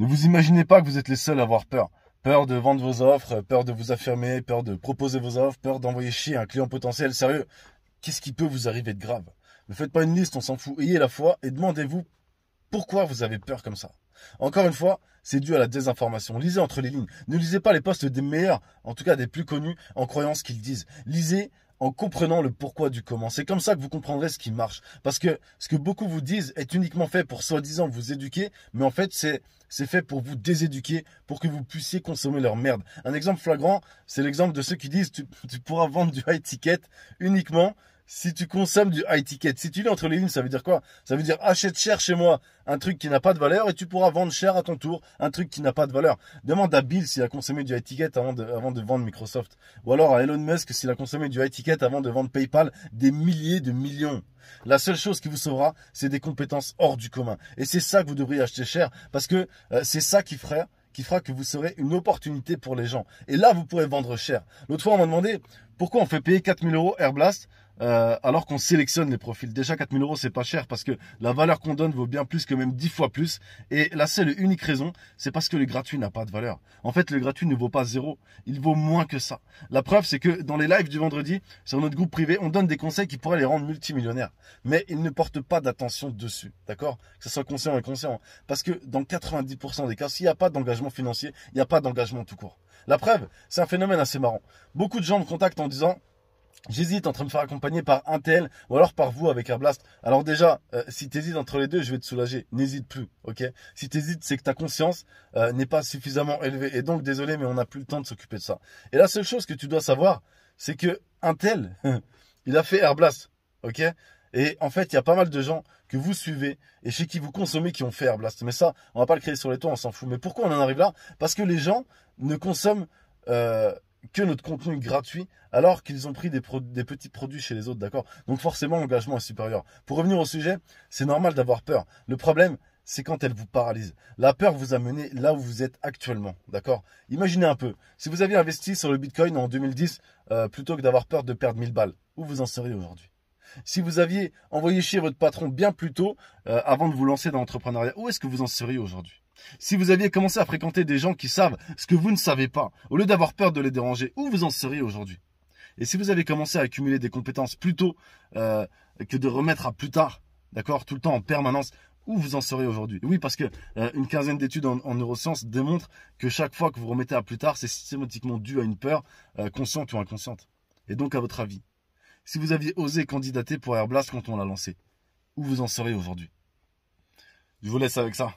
Ne vous imaginez pas que vous êtes les seuls à avoir peur. Peur de vendre vos offres, peur de vous affirmer, peur de proposer vos offres, peur d'envoyer chier un client potentiel. Sérieux, qu'est-ce qui peut vous arriver de grave? Ne faites pas une liste, on s'en fout. Ayez la foi et demandez-vous pourquoi vous avez peur comme ça. Encore une fois, c'est dû à la désinformation. Lisez entre les lignes. Ne lisez pas les posts des meilleurs, en tout cas des plus connus, en croyant ce qu'ils disent. Lisez en comprenant le pourquoi du comment. C'est comme ça que vous comprendrez ce qui marche. Parce que ce que beaucoup vous disent est uniquement fait pour soi-disant vous éduquer, mais en fait c'est fait pour vous déséduquer, pour que vous puissiez consommer leur merde. Un exemple flagrant, c'est l'exemple de ceux qui disent tu pourras vendre du high ticket uniquement si tu consommes du high ticket. Si tu lis entre les lignes, ça veut dire quoi? Ça veut dire achète cher chez moi un truc qui n'a pas de valeur et tu pourras vendre cher à ton tour un truc qui n'a pas de valeur. Demande à Bill s'il a consommé du high ticket avant de vendre Microsoft. Ou alors à Elon Musk s'il a consommé du high ticket avant de vendre PayPal des milliers de millions. La seule chose qui vous sauvera, c'est des compétences hors du commun. Et c'est ça que vous devriez acheter cher parce que c'est ça qui fera que vous serez une opportunité pour les gens. Et là, vous pourrez vendre cher. L'autre fois, on m'a demandé pourquoi on fait payer 4000 € Airblast alors qu'on sélectionne les profils. Déjà, 4000 €, c'est pas cher parce que la valeur qu'on donne vaut bien plus que même 10 fois plus. Et la seule et unique raison, c'est parce que le gratuit n'a pas de valeur. En fait, le gratuit ne vaut pas zéro. Il vaut moins que ça. La preuve, c'est que dans les lives du vendredi, sur notre groupe privé, on donne des conseils qui pourraient les rendre multimillionnaires. Mais ils ne portent pas d'attention dessus. D'accord? Que ce soit conscient et inconscient. Parce que dans 90% des cas, s'il n'y a pas d'engagement financier, il n'y a pas d'engagement tout court. La preuve, c'est un phénomène assez marrant. Beaucoup de gens me contactent en disant j'hésite entre me faire accompagner par un tel ou alors par vous avec Airblast. Alors déjà, si tu hésites entre les deux, je vais te soulager. N'hésite plus, ok? Si tu hésites, c'est que ta conscience n'est pas suffisamment élevée. Et donc, désolé, mais on n'a plus le temps de s'occuper de ça. Et la seule chose que tu dois savoir, c'est que un tel, il a fait Airblast, ok? Et en fait, il y a pas mal de gens que vous suivez et chez qui vous consommez qui ont fait Airblast. Mais ça, on va pas le créer sur les toits, on s'en fout. Mais pourquoi on en arrive là? Parce que les gens ne consomment que notre contenu gratuit alors qu'ils ont pris des petits produits chez les autres, d'accord? Donc forcément, l'engagement est supérieur. Pour revenir au sujet, c'est normal d'avoir peur. Le problème, c'est quand elle vous paralyse. La peur vous a mené là où vous êtes actuellement, d'accord? Imaginez un peu, si vous aviez investi sur le Bitcoin en 2010, plutôt que d'avoir peur de perdre 1000 balles, où vous en seriez aujourd'hui? Si vous aviez envoyé chier votre patron bien plus tôt, avant de vous lancer dans l'entrepreneuriat, où est-ce que vous en seriez aujourd'hui? Si vous aviez commencé à fréquenter des gens qui savent ce que vous ne savez pas, au lieu d'avoir peur de les déranger, où vous en seriez aujourd'hui? Et si vous avez commencé à accumuler des compétences plus tôt que de remettre à plus tard, d'accord, tout le temps en permanence, où vous en serez aujourd'hui? Oui, parce que une quinzaine d'études en neurosciences démontrent que chaque fois que vous remettez à plus tard, c'est systématiquement dû à une peur, consciente ou inconsciente. Et donc, à votre avis, si vous aviez osé candidater pour Airblast quand on l'a lancé, où vous en serez aujourd'hui? Je vous laisse avec ça.